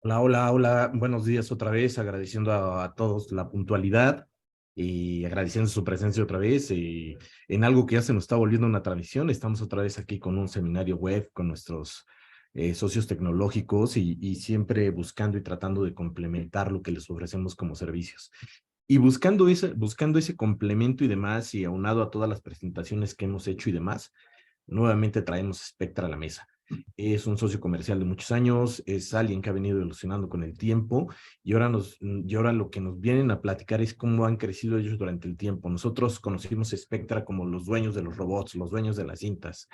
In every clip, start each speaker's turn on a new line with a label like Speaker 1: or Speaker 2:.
Speaker 1: Hola, hola, hola. Buenos días otra vez, agradeciendo a todos la puntualidad y agradeciendo su presencia otra vez en algo que ya se nos está volviendo una tradición. Estamos otra vez aquí con un seminario web con nuestros socios tecnológicos y siempre buscando y tratando de complementar lo que les ofrecemos como servicios. Y buscando ese complemento y demás, y aunado a todas las presentaciones que hemos hecho y demás, nuevamente traemos Spectra a la mesa. Es un socio comercial de muchos años, es alguien que ha venido evolucionando con el tiempo y ahora lo que nos vienen a platicar es cómo han crecido ellos durante el tiempo. Nosotros conocimos Spectra como los dueños de los robots, los dueños de las cintas,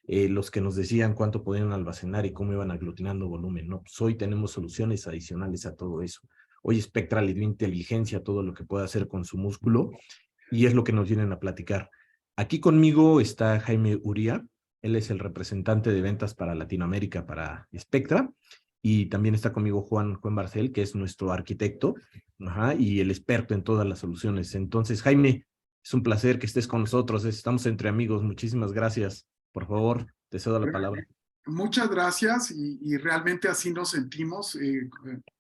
Speaker 1: los que nos decían cuánto podían almacenar y cómo iban aglutinando volumen, ¿no? Pues hoy tenemos soluciones adicionales a todo eso. Hoy Spectra le dio inteligencia a todo lo que puede hacer con su músculo y es lo que nos vienen a platicar. Aquí conmigo está Jaime Uría, él es el representante de ventas para Latinoamérica para Spectra, y también está conmigo Juan Barcel, que es nuestro arquitecto, ajá, y el experto en todas las soluciones. Entonces, Jaime, es un placer que estés con nosotros, estamos entre amigos, muchísimas gracias. Por favor, te cedo la palabra.
Speaker 2: Muchas gracias y realmente así nos sentimos,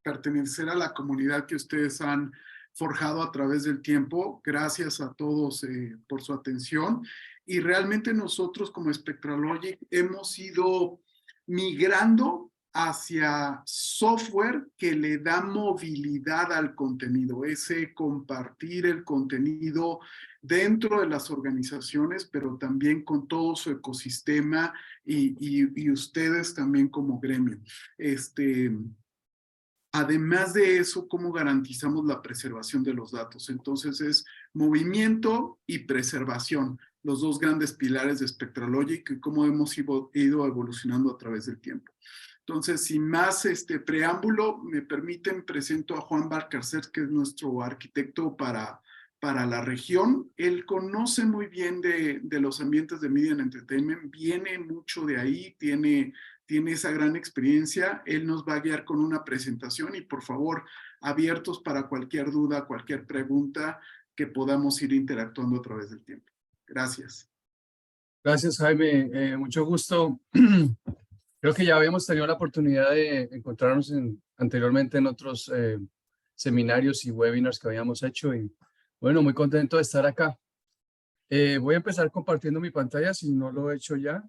Speaker 2: pertenecer a la comunidad que ustedes han forjado a través del tiempo. Gracias a todos por su atención y realmente nosotros como Spectralogic hemos ido migrando hacia software que le da movilidad al contenido, ese compartir el contenido dentro de las organizaciones, pero también con todo su ecosistema y ustedes también como gremio. Además de eso, ¿cómo garantizamos la preservación de los datos? Entonces es movimiento y preservación, los dos grandes pilares de Spectralogic y cómo hemos ido evolucionando a través del tiempo. Entonces, sin más preámbulo, me permiten, presento a Juan Valcárcel, que es nuestro arquitecto para la región. Él conoce muy bien de los ambientes de Media and Entertainment, viene mucho de ahí, tiene esa gran experiencia. Él nos va a guiar con una presentación y por favor, abiertos para cualquier duda, cualquier pregunta que podamos ir interactuando a través del tiempo. Gracias.
Speaker 3: Gracias, Jaime. Mucho gusto. Creo que ya habíamos tenido la oportunidad de encontrarnos anteriormente en otros seminarios y webinars que habíamos hecho y bueno, muy contento de estar acá. Voy a empezar compartiendo mi pantalla si no lo he hecho ya.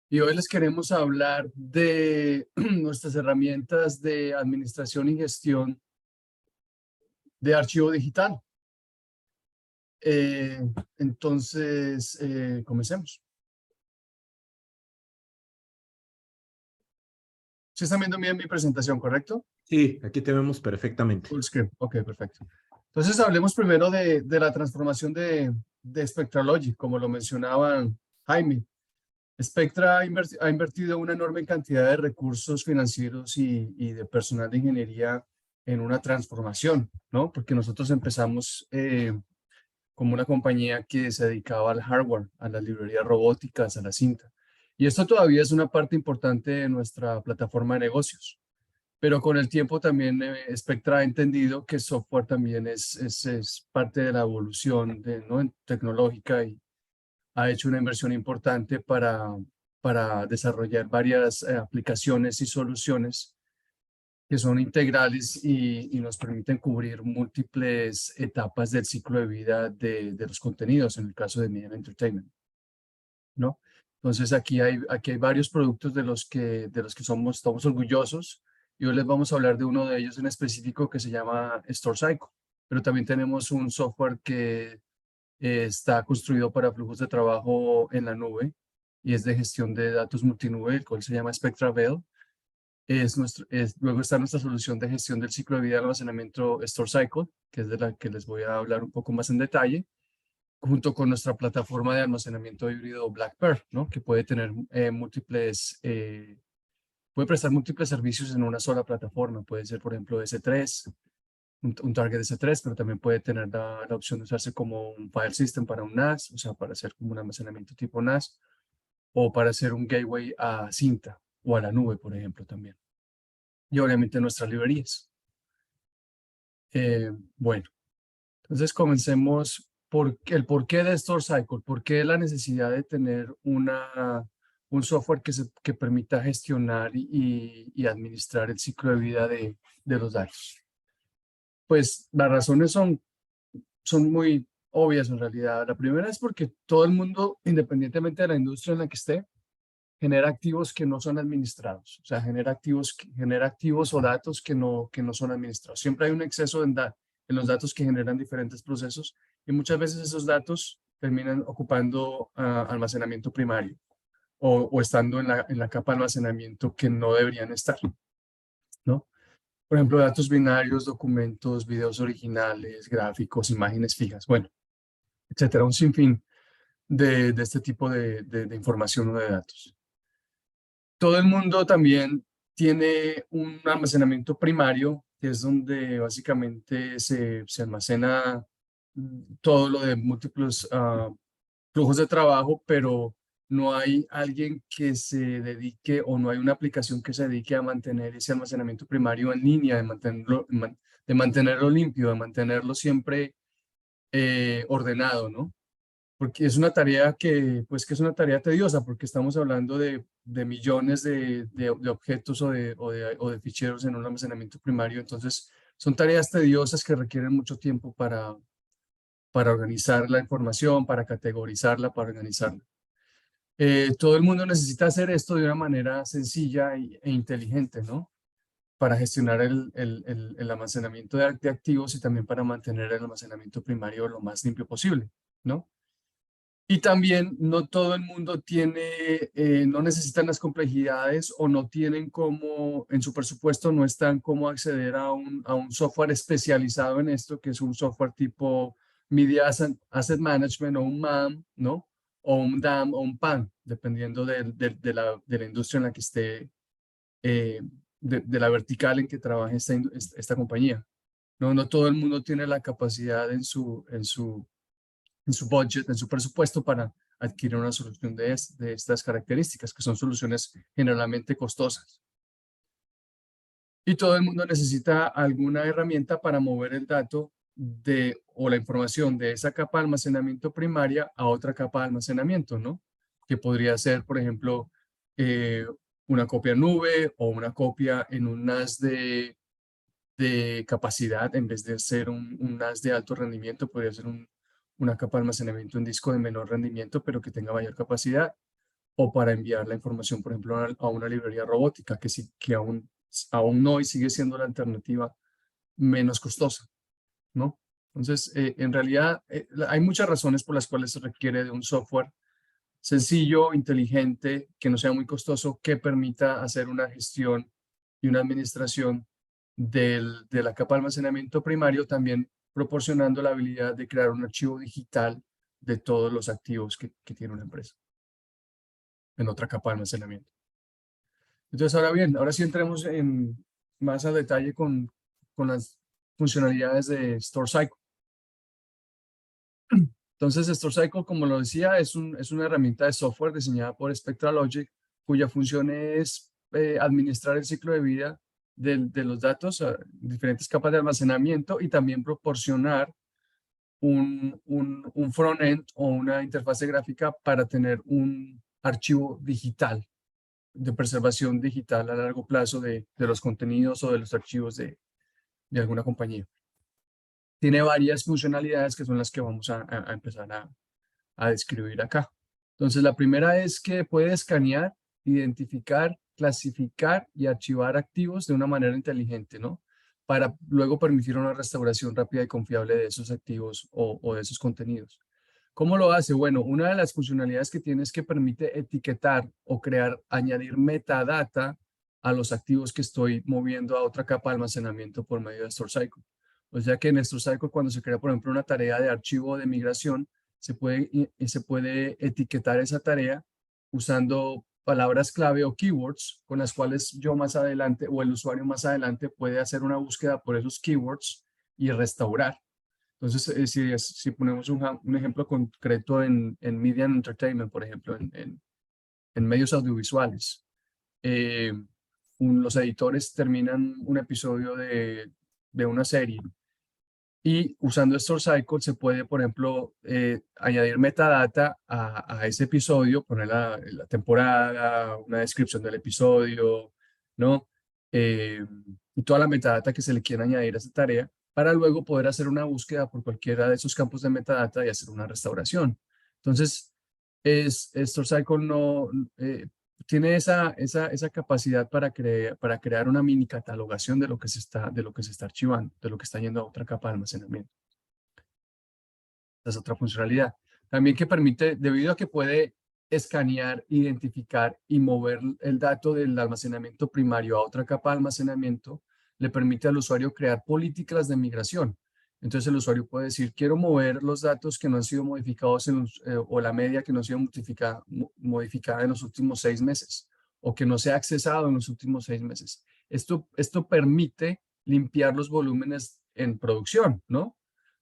Speaker 3: Y hoy les queremos hablar de nuestras herramientas de administración y gestión de archivo digital. Entonces, comencemos. ¿Sí están viendo bien mi presentación, correcto?
Speaker 1: Sí, aquí te vemos perfectamente.
Speaker 3: Full screen. Ok, perfecto. Entonces, hablemos primero de la transformación de Spectralogic, como lo mencionaba Jaime. Spectra ha invertido una enorme cantidad de recursos financieros y de personal de ingeniería en una transformación, ¿no? Porque nosotros empezamos como una compañía que se dedicaba al hardware, a las librerías robóticas, a la cinta. Y esto todavía es una parte importante de nuestra plataforma de negocios. Pero con el tiempo también Spectra ha entendido que software también es parte de la evolución ¿no? tecnológica y ha hecho una inversión importante para desarrollar varias aplicaciones y soluciones que son integrales y nos permiten cubrir múltiples etapas del ciclo de vida de los contenidos, en el caso de Media and Entertainment, ¿no? Entonces aquí hay varios productos de los que estamos orgullosos y hoy les vamos a hablar de uno de ellos en específico que se llama StoreCycle, pero también tenemos un software que está construido para flujos de trabajo en la nube y es de gestión de datos multinube, el cual se llama Spectra Veil. Luego está nuestra solución de gestión del ciclo de vida de almacenamiento StoreCycle, que es de la que les voy a hablar un poco más en detalle, junto con nuestra plataforma de almacenamiento híbrido Blackpearl, ¿no? Que puede tener puede prestar múltiples servicios en una sola plataforma. Puede ser, por ejemplo, S3, un target S3, pero también puede tener la opción de usarse como un file system para un NAS, o sea, para hacer como un almacenamiento tipo NAS, o para hacer un gateway a cinta o a la nube, por ejemplo, también. Y obviamente nuestras librerías. Bueno, entonces comencemos el porqué de StoreCycle, por qué la necesidad de tener un software que permita gestionar y administrar el ciclo de vida de los datos. Pues las razones son muy obvias en realidad. La primera es porque todo el mundo, independientemente de la industria en la que esté, genera activos que no son administrados. O sea, genera activos o datos que no son administrados. Siempre hay un exceso en los datos que generan diferentes procesos y muchas veces esos datos terminan ocupando almacenamiento primario o estando en la capa de almacenamiento que no deberían estar, ¿no? Por ejemplo, datos binarios, documentos, videos originales, gráficos, imágenes fijas, bueno, etcétera. Un sinfín de este tipo de información o de datos. Todo el mundo también tiene un almacenamiento primario, que es donde básicamente se almacena todo lo de múltiples flujos de trabajo, pero no hay alguien que se dedique o no hay una aplicación que se dedique a mantener ese almacenamiento primario en línea, de mantenerlo limpio, de mantenerlo siempre ordenado, ¿no? Porque es una tarea pues que es una tarea tediosa, porque estamos hablando de millones de objetos o de ficheros en un almacenamiento primario. Entonces, son tareas tediosas que requieren mucho tiempo para organizar la información, para categorizarla, para organizarla. Todo el mundo necesita hacer esto de una manera sencilla e inteligente, ¿no? Para gestionar el almacenamiento de activos y también para mantener el almacenamiento primario lo más limpio posible, ¿no? Y también no todo el mundo no necesitan las complejidades o no tienen como, en su presupuesto no están como acceder a un software especializado en esto, que es un software tipo Media Asset Management o un MAM, ¿no? O un DAM o un PAM, dependiendo de la industria en la que esté, de la vertical en que trabaje esta compañía. No todo el mundo tiene la capacidad en su budget, en su presupuesto para adquirir una solución de estas características, que son soluciones generalmente costosas. Y todo el mundo necesita alguna herramienta para mover el dato o la información de esa capa de almacenamiento primaria a otra capa de almacenamiento, ¿no? Que podría ser, por ejemplo, una copia nube o una copia en un NAS de capacidad, en vez de ser un NAS de alto rendimiento, podría ser una capa de almacenamiento en disco de menor rendimiento, pero que tenga mayor capacidad, o para enviar la información, por ejemplo, a una librería robótica, que aún no y sigue siendo la alternativa menos costosa, ¿no? Entonces, en realidad, hay muchas razones por las cuales se requiere de un software sencillo, inteligente, que no sea muy costoso, que permita hacer una gestión y una administración de la capa de almacenamiento primario, también proporcionando la habilidad de crear un archivo digital de todos los activos que tiene una empresa en otra capa de almacenamiento. Entonces, ahora sí entremos más al detalle con las funcionalidades de StoreCycle. Entonces, StoreCycle, como lo decía, es una herramienta de software diseñada por SpectraLogic, cuya función es administrar el ciclo de vida de los datos a diferentes capas de almacenamiento y también proporcionar un front-end o una interfase gráfica para tener un archivo digital de preservación digital a largo plazo de los contenidos o de los archivos de alguna compañía. Tiene varias funcionalidades que son las que vamos a empezar a describir acá. Entonces, la primera es que puede escanear, identificar, clasificar y archivar activos de una manera inteligente, ¿no? Para luego permitir una restauración rápida y confiable de esos activos o de esos contenidos. ¿Cómo lo hace? Bueno, una de las funcionalidades que tiene es que permite etiquetar o añadir metadata a los activos que estoy moviendo a otra capa de almacenamiento por medio de StoreCycle. O sea que en StoreCycle, cuando se crea, por ejemplo, una tarea de archivo de migración, se puede etiquetar esa tarea usando palabras clave o keywords con las cuales yo más adelante o el usuario más adelante puede hacer una búsqueda por esos keywords y restaurar. Entonces, si ponemos un ejemplo concreto en Media and Entertainment, por ejemplo, en medios audiovisuales, los editores terminan un episodio de una serie Y usando StoreCycle se puede, por ejemplo, añadir metadata a ese episodio, poner la temporada, una descripción del episodio, ¿no? Y toda la metadata que se le quiera añadir a esa tarea, para luego poder hacer una búsqueda por cualquiera de esos campos de metadata y hacer una restauración. Entonces, StoreCycle no, tiene esa capacidad para crear una mini catalogación de lo que se está archivando, de lo que está yendo a otra capa de almacenamiento. Esa es otra funcionalidad. También que permite, debido a que puede escanear, identificar y mover el dato del almacenamiento primario a otra capa de almacenamiento, le permite al usuario crear políticas de migración. Entonces el usuario puede decir, quiero mover los datos que no han sido modificados o la media que no ha sido modificada en los últimos 6 meses o que no se ha accesado en los últimos 6 meses. Esto permite limpiar los volúmenes en producción, ¿no?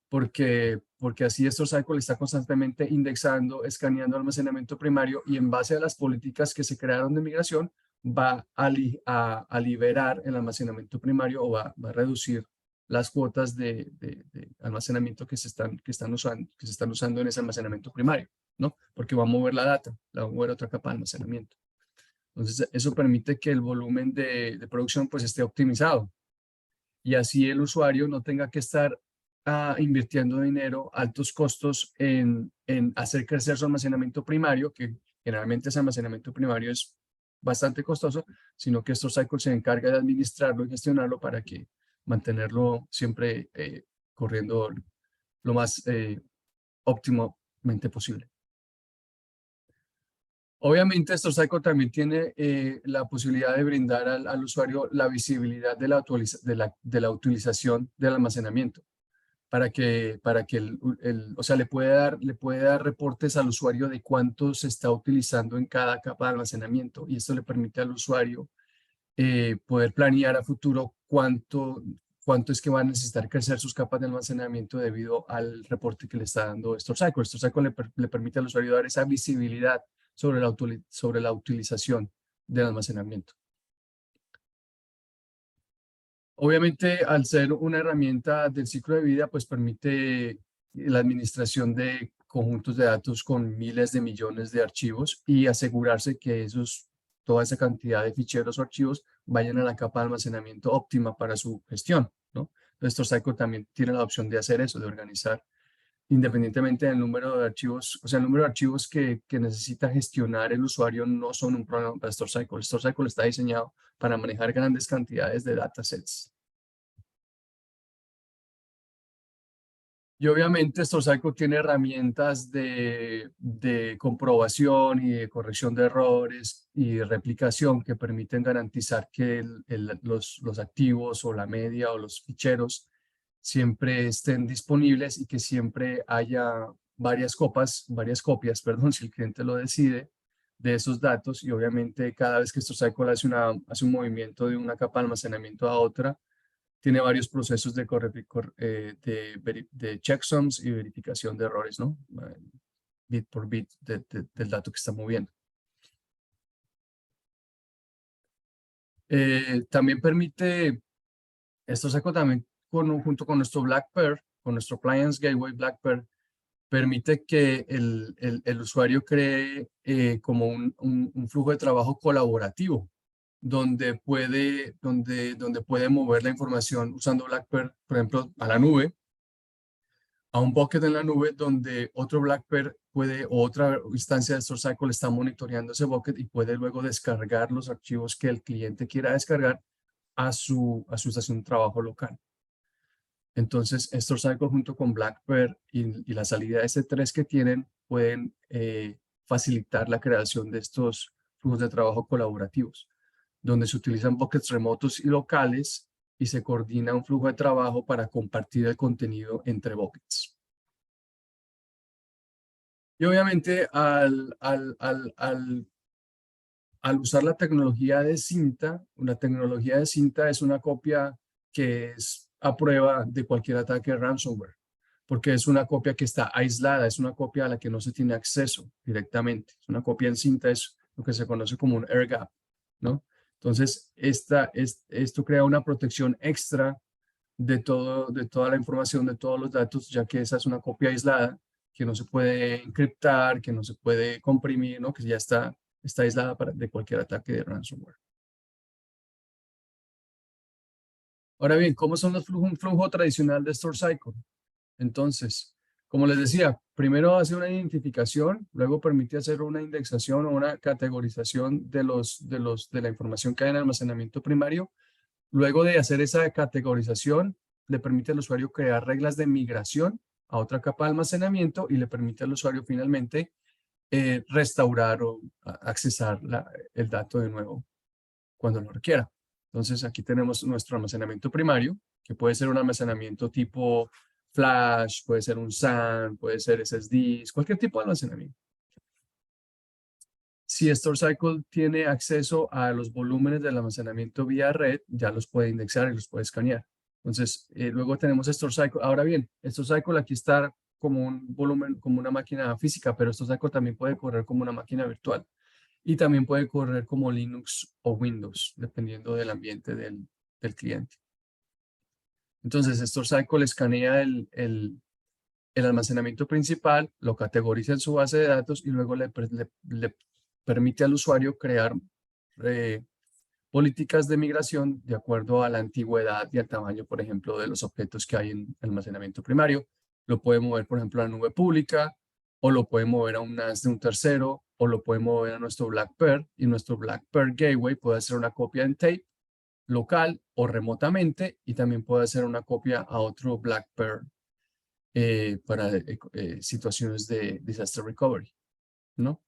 Speaker 3: Porque así StoreCycle está constantemente indexando, escaneando almacenamiento primario y en base a las políticas que se crearon de migración va a liberar el almacenamiento primario o va a reducir las cuotas de almacenamiento que se están usando en ese almacenamiento primario, ¿no? Porque va a mover la data, la va a mover a otra capa de almacenamiento. Entonces, eso permite que el volumen de producción pues esté optimizado y así el usuario no tenga que estar invirtiendo dinero, altos costos en hacer crecer su almacenamiento primario, que generalmente ese almacenamiento primario es bastante costoso, sino que StoreCycle se encarga de administrarlo y gestionarlo para que mantenerlo siempre corriendo lo más óptimamente posible. Obviamente, StoreCycle también tiene la posibilidad de brindar al usuario la visibilidad de la utilización del almacenamiento para que o sea, le puede dar reportes al usuario de cuánto se está utilizando en cada capa de almacenamiento y esto le permite al usuario poder planear a futuro cuánto es que va a necesitar crecer sus capas de almacenamiento debido al reporte que le está dando StoreCycle. StoreCycle le permite al usuario dar esa visibilidad sobre la utilización del almacenamiento. Obviamente, al ser una herramienta del ciclo de vida, pues permite la administración de conjuntos de datos con miles de millones de archivos y asegurarse que toda esa cantidad de ficheros o archivos vayan a la capa de almacenamiento óptima para su gestión, ¿no? Entonces, StoreCycle también tiene la opción de hacer eso, de organizar independientemente del número de archivos, o sea, el número de archivos que necesita gestionar el usuario no son un problema para StoreCycle. StoreCycle está diseñado para manejar grandes cantidades de datasets. Y obviamente StoreCycle tiene herramientas de comprobación y de corrección de errores y de replicación que permiten garantizar que los activos o la media o los ficheros siempre estén disponibles y que siempre haya varias copias, perdón, si el cliente lo decide, de esos datos. Y obviamente cada vez que StoreCycle hace un movimiento de una capa de almacenamiento a otra, tiene varios procesos de checksums y verificación de errores, ¿no? Bit por bit del dato que está moviendo. También permite, StoreCycle también junto con nuestro Blackpearl, con nuestro Appliance Gateway Blackpearl, permite que el usuario cree como un flujo de trabajo colaborativo, donde puede mover la información usando Blackpearl, por ejemplo, a la nube, a un bucket en la nube donde otro Blackpearl o otra instancia de StoreCycle está monitoreando ese bucket y puede luego descargar los archivos que el cliente quiera descargar a su estación de trabajo local. Entonces, StoreCycle junto con Blackpearl y la salida de S3 que tienen pueden facilitar la creación de estos flujos de trabajo colaborativos, donde se utilizan buckets remotos y locales y se coordina un flujo de trabajo para compartir el contenido entre buckets. Y obviamente al usar la tecnología de cinta, una tecnología de cinta es una copia que es a prueba de cualquier ataque de ransomware, porque es una copia que está aislada, es una copia a la que no se tiene acceso directamente. Es una copia en cinta, es lo que se conoce como un air gap, ¿no? Entonces, esto crea una protección extra de toda la información, de todos los datos, ya que esa es una copia aislada que no se puede encriptar, que no se puede comprimir, ¿no? Que ya está aislada de cualquier ataque de ransomware. Ahora bien, ¿cómo son un flujo tradicional de Store Cycle? Entonces, como les decía, primero hace una identificación, luego permite hacer una indexación o una categorización de la información que hay en almacenamiento primario. Luego de hacer esa categorización, le permite al usuario crear reglas de migración a otra capa de almacenamiento y le permite al usuario finalmente restaurar o accesar el dato de nuevo cuando lo requiera. Entonces aquí tenemos nuestro almacenamiento primario, que puede ser un almacenamiento tipo flash, puede ser un SAN, puede ser SSDs, cualquier tipo de almacenamiento. Si StoreCycle tiene acceso a los volúmenes del almacenamiento vía red, ya los puede indexar y los puede escanear. Entonces, luego tenemos StoreCycle. Ahora bien, StoreCycle aquí está como un volumen, como una máquina física, pero StoreCycle también puede correr como una máquina virtual. Y también puede correr como Linux o Windows, dependiendo del ambiente del cliente. Entonces, StoreCycle escanea el almacenamiento principal, lo categoriza en su base de datos y luego le permite al usuario crear políticas de migración de acuerdo a la antigüedad y al tamaño, por ejemplo, de los objetos que hay en almacenamiento primario. Lo puede mover, por ejemplo, a la nube pública, o lo puede mover a un NAS de un tercero, o lo puede mover a nuestro BlackPearl, y nuestro BlackPearl Gateway puede hacer una copia en tape local o remotamente, y también puede hacer una copia a otro BlackPearl para situaciones de disaster recovery, ¿no?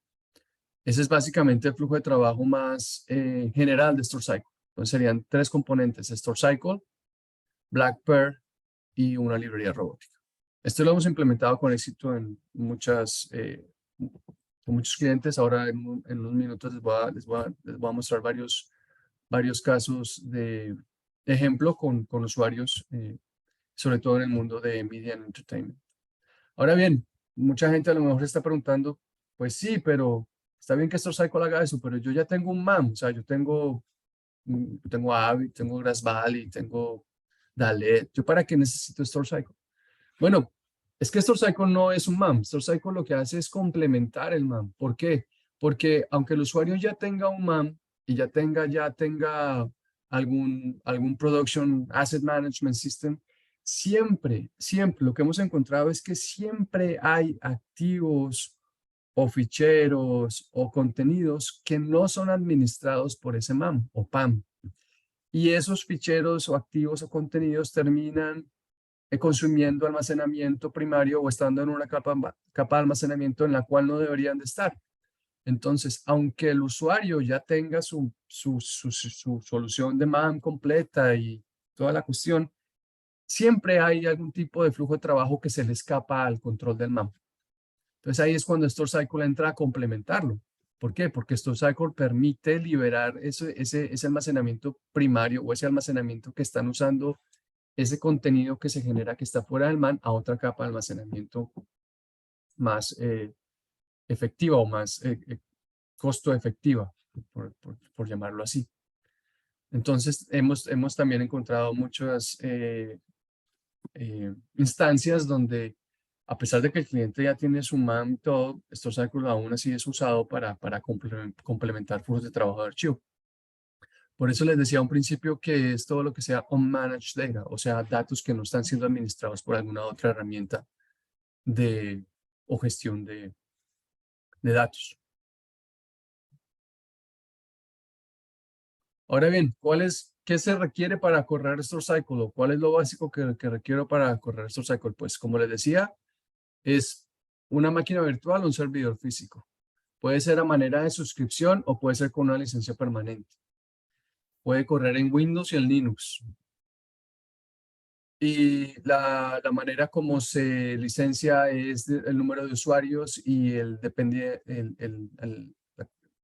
Speaker 3: Ese es básicamente el flujo de trabajo más general de StoreCycle. Entonces serían 3 componentes: StoreCycle, BlackPearl y una librería robótica. Esto lo hemos implementado con éxito en con muchos clientes. Ahora en unos minutos les voy a mostrar varios casos de ejemplo con usuarios, sobre todo en el mundo de Media and Entertainment. Ahora bien, mucha gente a lo mejor se está preguntando, pues sí, pero está bien que StoreCycle haga eso, pero yo ya tengo un MAM, o sea, yo tengo Avid, tengo Grass Valley, tengo Dalet, ¿yo para qué necesito StoreCycle? Bueno, es que StoreCycle no es un MAM. StoreCycle lo que hace es complementar el MAM. ¿Por qué? Porque aunque el usuario ya tenga un MAM y ya tenga algún Production Asset Management System, siempre lo que hemos encontrado es que siempre hay activos o ficheros o contenidos que no son administrados por ese MAM o PAM. Y esos ficheros o activos o contenidos terminan consumiendo almacenamiento primario o estando en una capa de almacenamiento en la cual no deberían de estar. Entonces, aunque el usuario ya tenga su solución de MAM completa y toda la cuestión, siempre hay algún tipo de flujo de trabajo que se le escapa al control del MAM. Entonces ahí es cuando StoreCycle entra a complementarlo. ¿Por qué? Porque StoreCycle permite liberar ese almacenamiento primario o ese almacenamiento que están usando, ese contenido que se genera que está fuera del MAM, a otra capa de almacenamiento más efectiva o más costo efectiva, por llamarlo así. Entonces hemos también encontrado muchas instancias donde, a pesar de que el cliente ya tiene su MAM y todo, StoreCycle aún así es usado para complementar flujos de trabajo de archivo. Por eso les decía a un principio que es todo lo que sea unmanaged data, o sea, datos que no están siendo administrados por alguna otra herramienta o gestión de datos. Ahora bien, ¿qué se requiere para correr StoreCycle? ¿O cuál es lo básico que requiero para correr StoreCycle? Pues como les decía, es una máquina virtual o un servidor físico. Puede ser a manera de suscripción o puede ser con una licencia permanente. Puede correr en Windows y en Linux. Y la manera como se licencia es el número de usuarios y el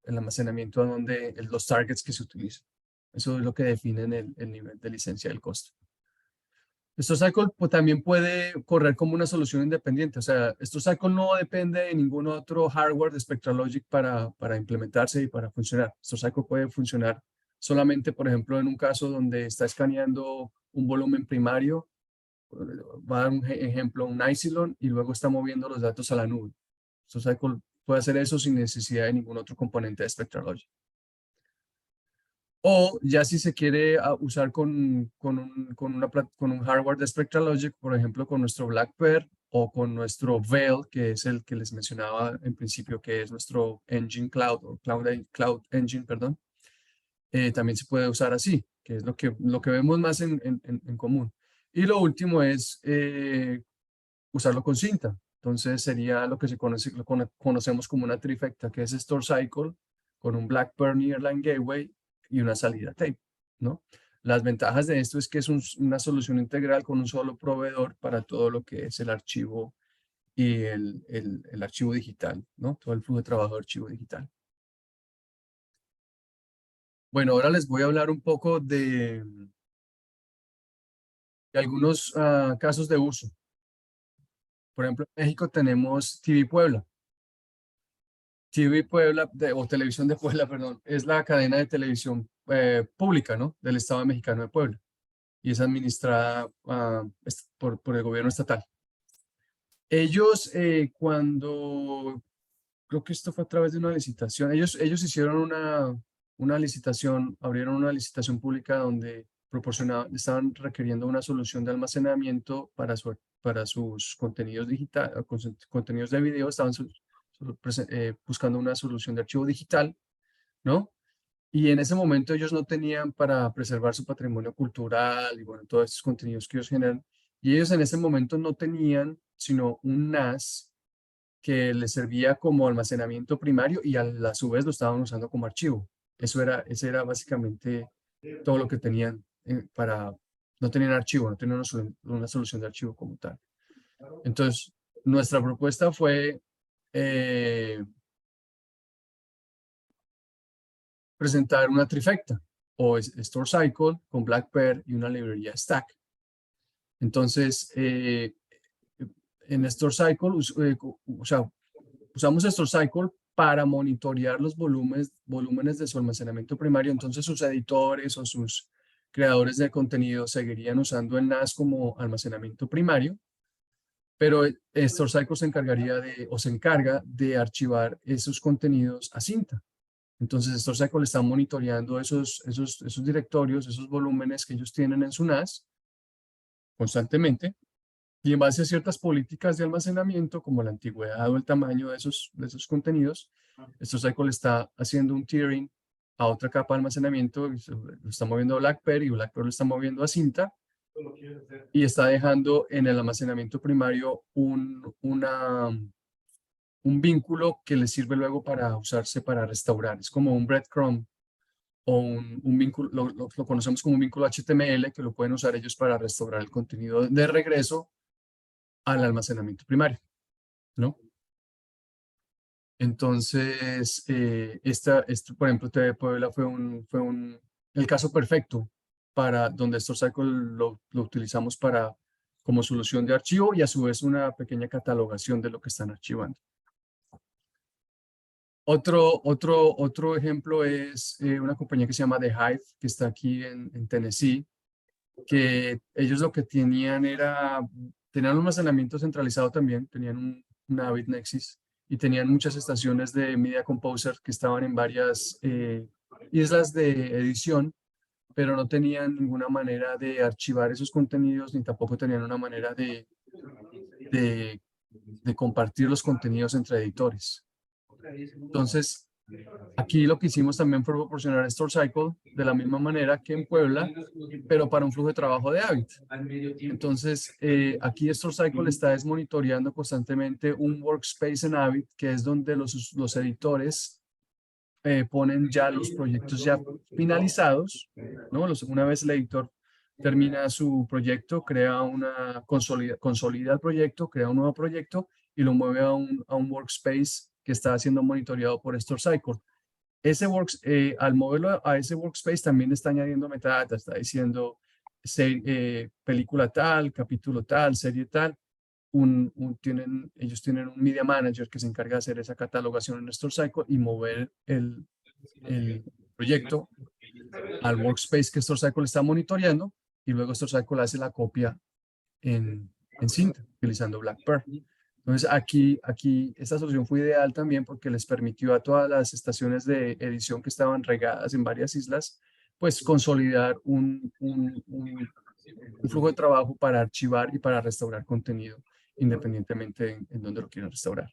Speaker 3: almacenamiento donde los targets que se utilizan. Eso es lo que define el nivel de licencia del costo. StoreCycle también puede correr como una solución independiente. O sea, StoreCycle no depende de ningún otro hardware de SpectraLogic para implementarse y para funcionar. StoreCycle puede funcionar solamente, por ejemplo, en un caso donde está escaneando un volumen primario, va a dar un ejemplo, un Icilon, y luego está moviendo los datos a la nube. StoreCycle puede hacer eso sin necesidad de ningún otro componente de SpectraLogic. O ya si se quiere usar con un hardware de SpectraLogic, por ejemplo, con nuestro Blackpearl o con nuestro Veil, que es el que les mencionaba en principio, que es nuestro Engine Cloud, o Cloud Engine, perdón, también se puede usar así, que es lo que vemos más en común. Y lo último es usarlo con cinta. Entonces sería lo que conocemos como una trifecta, que es StoreCycle con un Blackpearl Nearline Gateway y una salida tape, ¿no? Las ventajas de esto es que es una solución integral con un solo proveedor para todo lo que es el archivo y el archivo digital, ¿no? Todo el flujo de trabajo de archivo digital. Bueno, ahora les voy a hablar un poco de algunos casos de uso. Por ejemplo, en México tenemos TV Puebla. TV Puebla, o Televisión de Puebla, perdón, es la cadena de televisión pública, ¿no? Del Estado Mexicano de Puebla. Y es administrada por el gobierno estatal. Ellos, creo que esto fue a través de una licitación, ellos hicieron una licitación, abrieron una licitación pública donde estaban requiriendo una solución de almacenamiento para sus contenidos digitales, contenidos de video, estaban buscando una solución de archivo digital, ¿no? Y en ese momento ellos no tenían para preservar su patrimonio cultural y bueno, todos estos contenidos que ellos generan. Y ellos en ese momento no tenían sino un NAS que les servía como almacenamiento primario y a su vez lo estaban usando como archivo. Ese era básicamente todo lo que tenían no tenían archivo, no tenían una solución de archivo como tal. Entonces, nuestra propuesta fue presentar una trifecta o StoreCycle con Blackpearl y una librería Stack. Entonces, en StoreCycle, usamos StoreCycle para monitorear los volúmenes de su almacenamiento primario. Entonces, sus editores o sus creadores de contenido seguirían usando el NAS como almacenamiento primario, pero StoreCycle se encarga de archivar esos contenidos a cinta. Entonces, StoreCycle está monitoreando esos directorios, esos volúmenes que ellos tienen en su NAS constantemente, y en base a ciertas políticas de almacenamiento, como la antigüedad o el tamaño de esos contenidos, StoreCycle está haciendo un tiering a otra capa de almacenamiento, lo está moviendo a Blackpearl y Blackpearl lo está moviendo a cinta, y está dejando en el almacenamiento primario un vínculo que le sirve luego para usarse para restaurar. Es como un breadcrumb o un vínculo, lo conocemos como un vínculo HTML, que lo pueden usar ellos para restaurar el contenido de regreso al almacenamiento primario, ¿no? Entonces, por ejemplo, TV Puebla fue el caso perfecto para donde StoreCycle lo utilizamos como solución de archivo y a su vez una pequeña catalogación de lo que están archivando. Otro ejemplo es una compañía que se llama The Hive, que está aquí en Tennessee, que ellos lo que tenían un almacenamiento centralizado también, tenían un Avid Nexus y tenían muchas estaciones de Media Composer que estaban en varias islas de edición, pero no tenían ninguna manera de archivar esos contenidos ni tampoco tenían una manera de compartir los contenidos entre editores. Entonces, aquí lo que hicimos también fue proporcionar StoreCycle de la misma manera que en Puebla, pero para un flujo de trabajo de Avid. Entonces, aquí StoreCycle está monitoreando constantemente un workspace en Avid, que es donde los editores ponen ya los proyectos ya finalizados, ¿no? Una vez el editor termina su proyecto, consolida el proyecto, crea un nuevo proyecto y lo mueve a un workspace que está siendo monitoreado por StoreCycle. Al moverlo a ese workspace también está añadiendo metadata, está diciendo película tal, capítulo tal, serie tal. Ellos tienen un Media Manager que se encarga de hacer esa catalogación en StoreCycle y mover el proyecto al workspace que StoreCycle está monitoreando y luego StoreCycle hace la copia en cinta, utilizando Blackpearl. Entonces, aquí esta solución fue ideal también porque les permitió a todas las estaciones de edición que estaban regadas en varias islas, pues consolidar un flujo de trabajo para archivar y para restaurar contenido, independientemente en dónde lo quieran restaurar.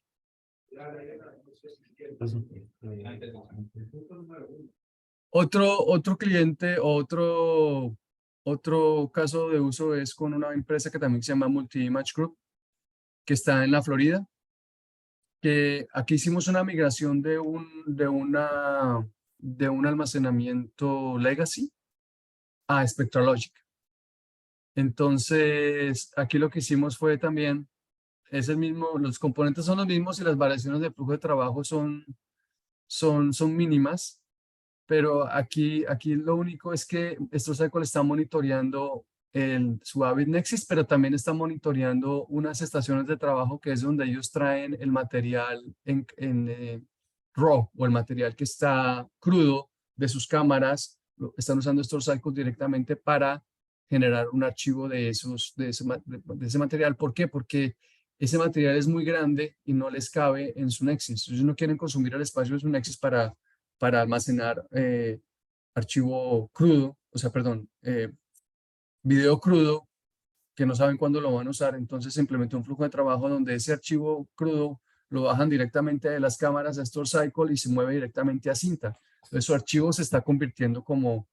Speaker 3: Otro cliente, otro caso de uso es con una empresa que también se llama Multi-Image Group, que está en la Florida, que aquí hicimos una migración de un almacenamiento legacy a Spectralogic. Entonces, aquí lo que hicimos fue también, es el mismo, los componentes son los mismos y las variaciones de flujo de trabajo son mínimas, pero aquí lo único es que StoreCycle está monitoreando su Avid Nexus, pero también está monitoreando unas estaciones de trabajo que es donde ellos traen el material en RAW, o el material que está crudo de sus cámaras. Están usando StoreCycle directamente para generar un archivo de ese material. ¿Por qué? Porque ese material es muy grande y no les cabe en su Nexus. Ellos no quieren consumir el espacio de su Nexus para almacenar archivo crudo, o sea, perdón, video crudo que no saben cuándo lo van a usar. Entonces se implementó un flujo de trabajo donde ese archivo crudo lo bajan directamente de las cámaras a StoreCycle y se mueve directamente a cinta. Entonces su archivo se está convirtiendo como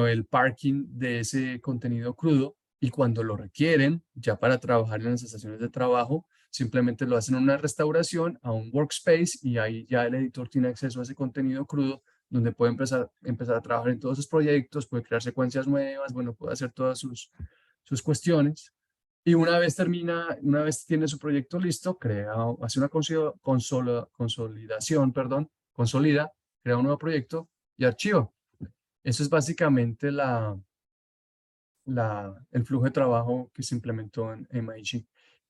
Speaker 3: el parking de ese contenido crudo, y cuando lo requieren, ya para trabajar en las estaciones de trabajo, simplemente lo hacen una restauración a un workspace y ahí ya el editor tiene acceso a ese contenido crudo, donde puede empezar a trabajar en todos sus proyectos, puede crear secuencias nuevas, bueno, puede hacer todas sus cuestiones. Y una vez tiene su proyecto listo, hace una consolidación, consolida, crea un nuevo proyecto y archiva. Eso es básicamente el flujo de trabajo que se implementó en MIG.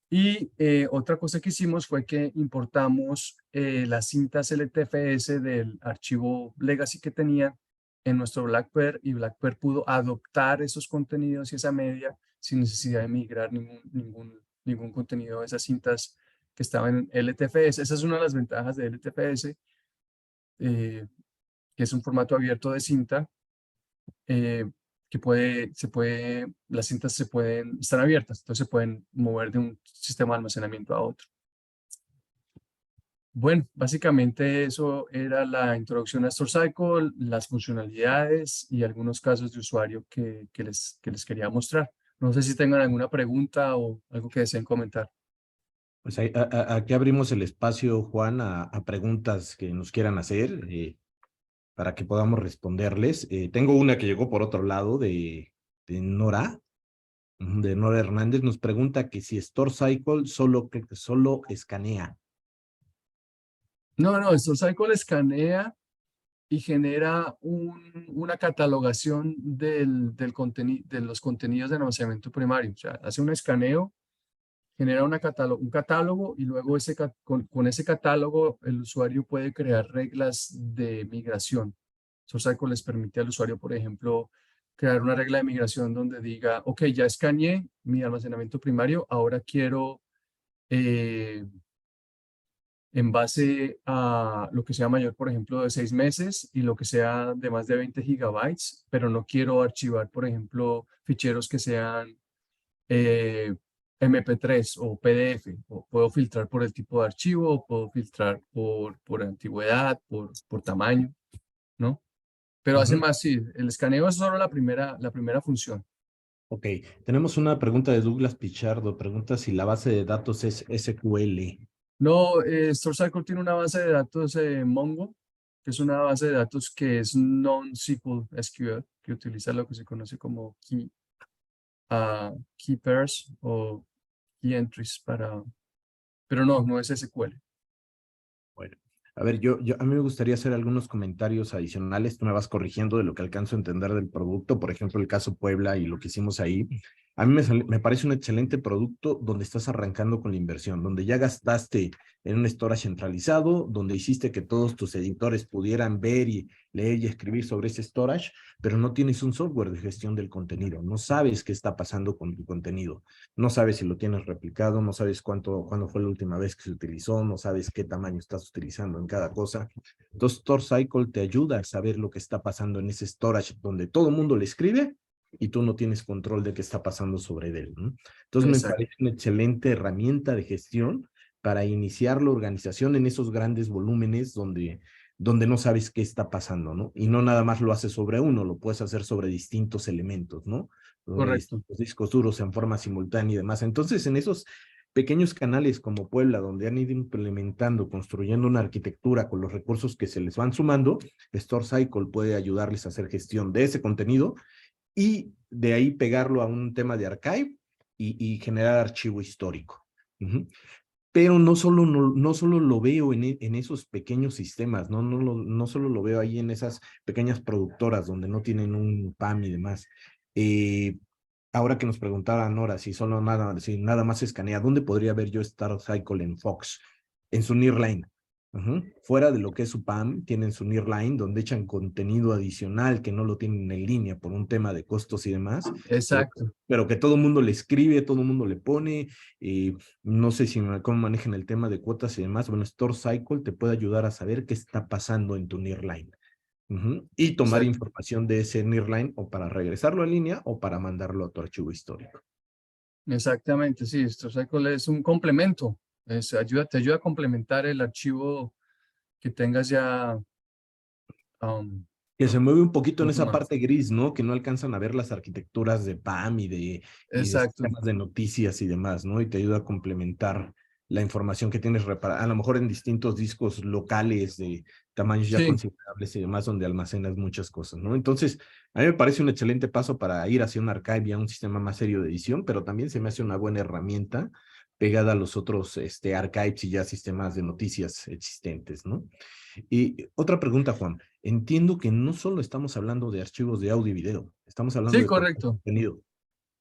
Speaker 3: Y otra cosa que hicimos fue que importamos las cintas LTFS del archivo legacy que tenía en nuestro Blackpearl, y Blackpearl pudo adoptar esos contenidos y esa media sin necesidad de migrar ningún contenido de esas cintas que estaban en LTFS. Esa es una de las ventajas de LTFS, que es un formato abierto de cinta, las cintas están abiertas, entonces se pueden mover de un sistema de almacenamiento a otro. Bueno, básicamente eso era la introducción a StoreCycle, las funcionalidades y algunos casos de usuario que les quería mostrar. No sé si tengan alguna pregunta o algo que deseen comentar.
Speaker 1: Pues aquí abrimos el espacio, Juan, a preguntas que nos quieran hacer, para que podamos responderles. Tengo una que llegó por otro lado de Nora Hernández. Nos pregunta que si StoreCycle solo escanea.
Speaker 3: No, StoreCycle escanea y genera una catalogación de los contenidos de almacenamiento primario. O sea, hace un escaneo, genera un catálogo, y luego con ese catálogo el usuario puede crear reglas de migración. StoreCycle les permite al usuario, por ejemplo, crear una regla de migración donde diga, ok, ya escaneé mi almacenamiento primario, ahora quiero, en base a lo que sea mayor, por ejemplo, de 6 meses y lo que sea de más de 20 gigabytes, pero no quiero archivar, por ejemplo, ficheros que sean MP3 o PDF, o puedo filtrar por el tipo de archivo, o puedo filtrar por antigüedad, por tamaño, ¿no? Pero hace más, sí, el escaneo es solo la primera función.
Speaker 1: Ok, tenemos una pregunta de Douglas Pichardo. Pregunta si la base de datos es SQL.
Speaker 3: No, StoreCycle tiene una base de datos Mongo, que es una base de datos que es non-SQL SQL, que utiliza lo que se conoce como key pairs o key entries pero no es SQL.
Speaker 1: Bueno, a ver, a mí me gustaría hacer algunos comentarios adicionales. Tú me vas corrigiendo de lo que alcanzo a entender del producto. Por ejemplo, el caso Puebla y lo que hicimos ahí. A mí me parece un excelente producto donde estás arrancando con la inversión, donde ya gastaste en un storage centralizado, donde hiciste que todos tus editores pudieran ver y leer y escribir sobre ese storage, pero no tienes un software de gestión del contenido. No sabes qué está pasando con tu contenido. No sabes si lo tienes replicado, no sabes cuándo fue la última vez que se utilizó, no sabes qué tamaño estás utilizando en cada cosa. Entonces, StoreCycle te ayuda a saber lo que está pasando en ese storage donde todo el mundo le escribe y tú no tienes control de qué está pasando sobre él, ¿no? Entonces me
Speaker 3: Exacto.
Speaker 1: parece una excelente herramienta de gestión para iniciar la organización en esos grandes volúmenes donde no sabes qué está pasando, ¿no? Y no nada más lo haces sobre uno, lo puedes hacer sobre distintos elementos, ¿no? Sobre
Speaker 3: Correcto.
Speaker 1: distintos discos duros en forma simultánea y demás. Entonces, en esos pequeños canales como Puebla, donde han ido implementando, construyendo una arquitectura con los recursos que se les van sumando, StoreCycle puede ayudarles a hacer gestión de ese contenido y de ahí pegarlo a un tema de archive y generar archivo histórico. Pero no solo lo veo en esos pequeños sistemas, no solo lo veo ahí en esas pequeñas productoras donde no tienen un PAM y demás. Eh, Ahora que nos preguntaba Nora si nada más escanea, ¿dónde podría ver yo StarCycle en Fox? En su Nearline. Fuera de lo que es su PAM, tienen su Nearline donde echan contenido adicional que no lo tienen en línea por un tema de costos y demás, pero,
Speaker 3: Exacto.
Speaker 1: pero que todo el mundo le escribe, todo el mundo le pone, no sé cómo manejan el tema de cuotas y demás. Bueno, StoreCycle te puede ayudar a saber qué está pasando en tu Nearline. Y tomar
Speaker 3: Exacto.
Speaker 1: información de ese Nearline o para regresarlo a línea o para mandarlo a tu archivo histórico.
Speaker 3: Exactamente, sí. StoreCycle es un complemento. Te ayuda a complementar el archivo que tengas ya
Speaker 1: Que se mueve un poquito en esa
Speaker 3: conformado.
Speaker 1: parte gris, ¿no? Que no alcanzan a ver las arquitecturas de PAM y de
Speaker 3: Exacto.
Speaker 1: sistemas de noticias y demás, ¿no? Y te ayuda a complementar la información que tienes a lo mejor en distintos discos locales de tamaños ya
Speaker 3: Sí,
Speaker 1: considerables y demás, donde almacenas muchas cosas, ¿no? Entonces, a mí me parece un excelente paso para ir hacia un archive y a un sistema más serio de edición, pero también se me hace una buena herramienta pegada a los otros archives y ya sistemas de noticias existentes, ¿no? Y otra pregunta, Juan. Entiendo que no solo estamos hablando de archivos de audio y video, estamos hablando
Speaker 3: sí,
Speaker 1: de cualquier
Speaker 3: correcto.
Speaker 1: contenido.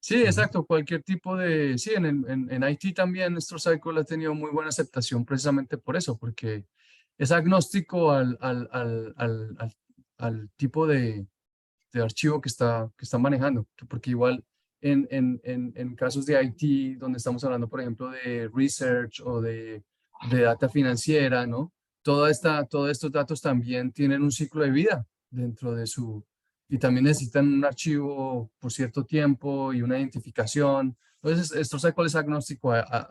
Speaker 3: Sí,
Speaker 1: Ujú.
Speaker 3: exacto. Cualquier tipo de... Sí, en IT también StoreCycle ha tenido muy buena aceptación precisamente por eso, porque es agnóstico al tipo de archivo que está manejando, porque igual en casos de IT, donde estamos hablando, por ejemplo, de research o de data financiera, ¿no? Todos estos datos también tienen un ciclo de vida dentro de su, y también necesitan un archivo por cierto tiempo y una identificación. Entonces, esto es agnóstico a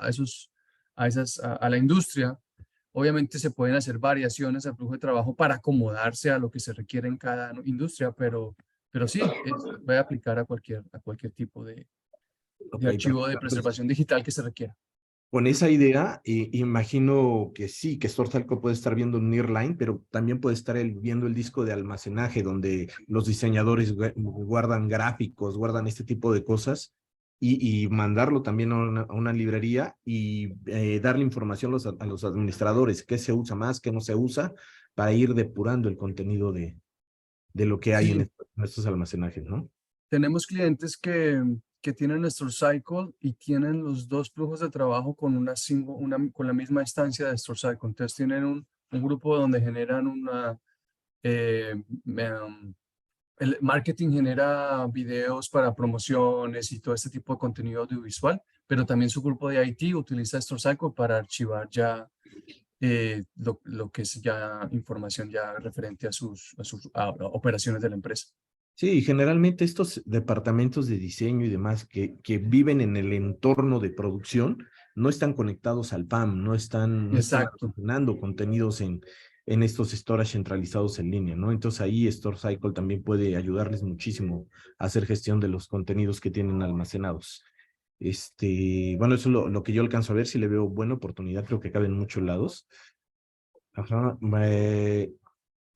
Speaker 3: la industria. Obviamente se pueden hacer variaciones al flujo de trabajo para acomodarse a lo que se requiere en cada industria, pero sí, puede aplicar a cualquier tipo de
Speaker 1: Ok,
Speaker 3: archivo de
Speaker 1: perfecto. Entonces,
Speaker 3: preservación digital que se requiera.
Speaker 1: con esa idea, imagino que sí, que StoreCycle puede estar viendo un Nearline, pero también puede estar viendo el disco de almacenaje, donde los diseñadores guardan gráficos, guardan este tipo de cosas, y mandarlo también a una librería y darle información a los administradores, qué se usa más, qué no se usa, para ir depurando el contenido de lo que hay
Speaker 3: Sí,
Speaker 1: en estos almacenajes, ¿no?
Speaker 3: tenemos clientes que tienen nuestro cycle y tienen los dos flujos de trabajo con con la misma instancia de StoreCycle. Entonces tienen un grupo donde generan eh, el marketing genera videos para promociones y todo este tipo de contenido audiovisual, pero también su grupo de IT utiliza StoreCycle para archivar ya lo que es ya información ya referente a operaciones de la empresa.
Speaker 1: Sí, generalmente estos departamentos de diseño y demás que viven en el entorno de producción no están conectados al PAM, no están
Speaker 3: Exacto.
Speaker 1: almacenando contenidos en estos storage centralizados en línea, ¿no? Entonces ahí StoreCycle también puede ayudarles muchísimo a hacer gestión de los contenidos que tienen almacenados. Bueno, eso es lo que yo alcanzo a ver, si le veo buena oportunidad, creo que cabe en muchos lados. Ajá,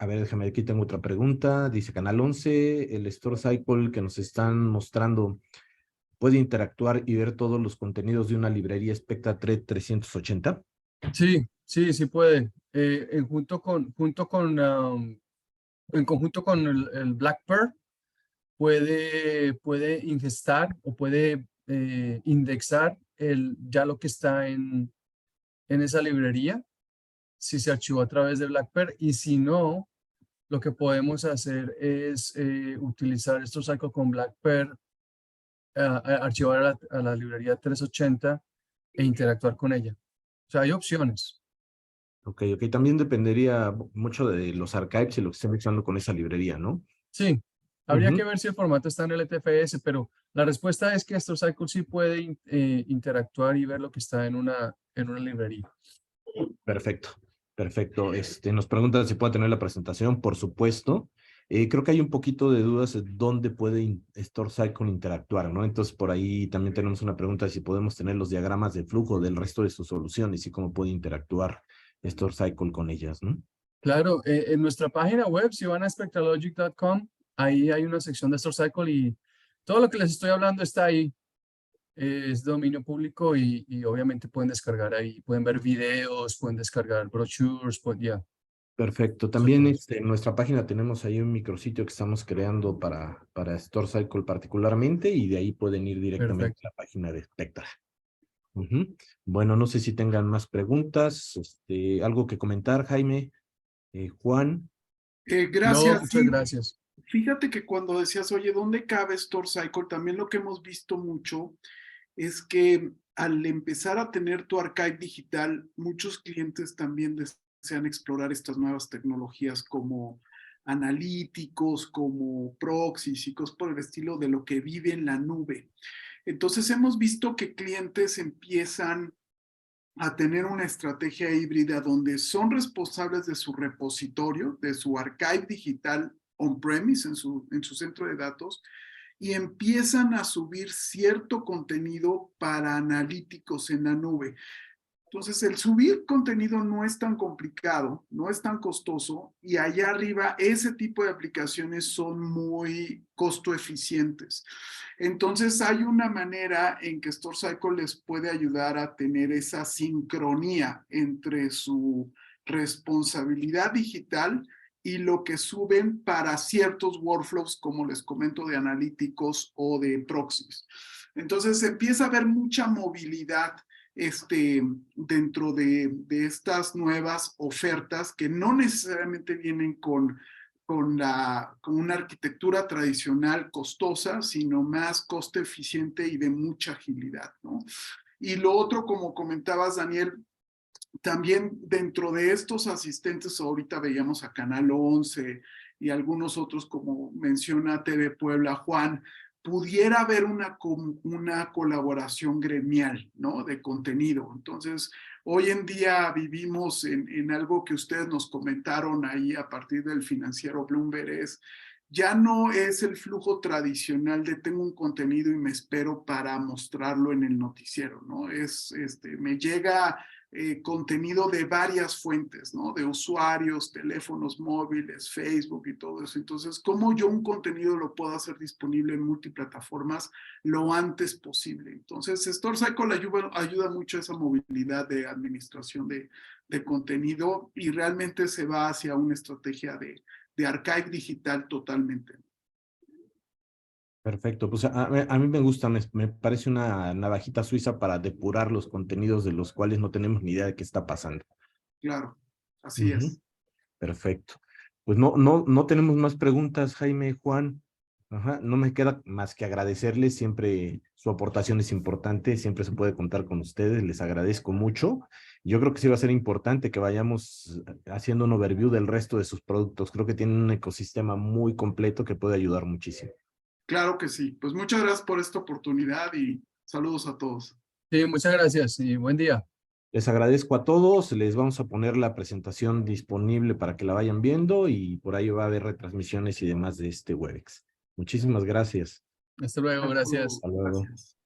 Speaker 1: a ver, déjame, aquí tengo otra pregunta. Dice Canal 11, el Store Cycle que nos están mostrando puede interactuar y ver todos los contenidos de una librería Spectra 380.
Speaker 3: Sí, sí, sí puede. En conjunto con el Black Pearl, puede ingestar o puede indexar ya lo que está en esa librería, si se archivó a través de Blackpear, y si no, lo que podemos hacer es utilizar StoreCycle con Blackpear, archivar a la librería 380 e interactuar con ella. O sea, hay opciones.
Speaker 1: Ok, también dependería mucho de los archives y lo que estén usando con esa librería, ¿no?
Speaker 3: Sí, habría que ver si el formato está en LTFS, pero la respuesta es que StoreCycle sí puede interactuar y ver lo que está en una librería.
Speaker 1: Perfecto, perfecto. Nos preguntan si puede tener la presentación, por supuesto. Creo que hay un poquito de dudas de dónde puede StoreCycle interactuar, ¿no? Entonces, por ahí también tenemos una pregunta de si podemos tener los diagramas de flujo del resto de sus soluciones y cómo puede interactuar StoreCycle con ellas, ¿no?
Speaker 3: Claro, en nuestra página web, si van a spectralogic.com, ahí hay una sección de StoreCycle y todo lo que les estoy hablando está ahí. Es dominio público y obviamente pueden descargar ahí, pueden ver videos, pueden descargar brochures, ya.
Speaker 1: Perfecto. También en nuestra página tenemos ahí un micrositio que estamos creando para StoreCycle particularmente y de ahí pueden ir directamente
Speaker 3: Perfecto.
Speaker 1: a la página de Spectra. Bueno, no sé si tengan más preguntas, algo que comentar, Jaime, Juan.
Speaker 3: No,
Speaker 2: Gracias,
Speaker 3: muchas
Speaker 2: sí.
Speaker 3: gracias.
Speaker 2: Fíjate que cuando decías, oye, ¿dónde cabe StoreCycle? También lo que hemos visto mucho es que al empezar a tener tu archive digital, muchos clientes también desean explorar estas nuevas tecnologías como analíticos, como proxies y cosas por el estilo de lo que vive en la nube. Entonces hemos visto que clientes empiezan a tener una estrategia híbrida donde son responsables de su repositorio, de su archive digital on-premise en su centro de datos, y empiezan a subir cierto contenido para analíticos en la nube. Entonces, el subir contenido no es tan complicado, no es tan costoso, y allá arriba ese tipo de aplicaciones son muy costo eficientes. Entonces, hay una manera en que StoreCycle les puede ayudar a tener esa sincronía entre su responsabilidad digital y lo que suben para ciertos workflows, como les comento, de analíticos o de proxies. Entonces, empieza a haber mucha movilidad dentro de estas nuevas ofertas que no necesariamente vienen con una arquitectura tradicional costosa, sino más coste eficiente y de mucha agilidad, ¿no? Y lo otro, como comentabas, Daniel, también dentro de estos asistentes, ahorita veíamos a Canal 11 y algunos otros, como menciona TV Puebla, Juan, pudiera haber una colaboración gremial, ¿no? De contenido. Entonces, hoy en día vivimos en algo que ustedes nos comentaron ahí a partir del financiero Bloomberg, ya no es el flujo tradicional de tengo un contenido y me espero para mostrarlo en el noticiero, ¿no? Me llega contenido de varias fuentes, ¿no? De usuarios, teléfonos móviles, Facebook y todo eso. Entonces, ¿cómo yo un contenido lo puedo hacer disponible en multiplataformas lo antes posible? Entonces, StoreCycle ayuda mucho a esa movilidad de administración de contenido y realmente se va hacia una estrategia de archive digital totalmente.
Speaker 1: Perfecto, pues a mí me gusta, me parece una navajita suiza para depurar los contenidos de los cuales no tenemos ni idea de qué está pasando.
Speaker 2: Claro, así es.
Speaker 1: Perfecto. Pues no tenemos más preguntas, Jaime, Juan. No me queda más que agradecerles, siempre su aportación es importante, siempre se puede contar con ustedes, les agradezco mucho. Yo creo que sí va a ser importante que vayamos haciendo un overview del resto de sus productos, creo que tienen un ecosistema muy completo que puede ayudar muchísimo.
Speaker 2: Claro que sí. Pues muchas gracias por esta oportunidad y saludos a todos.
Speaker 3: Sí, muchas gracias y buen día.
Speaker 1: Les agradezco a todos, les vamos a poner la presentación disponible para que la vayan viendo y por ahí va a haber retransmisiones y demás de este Webex. Muchísimas gracias.
Speaker 3: Hasta luego, gracias.
Speaker 1: Hasta luego.
Speaker 2: Gracias.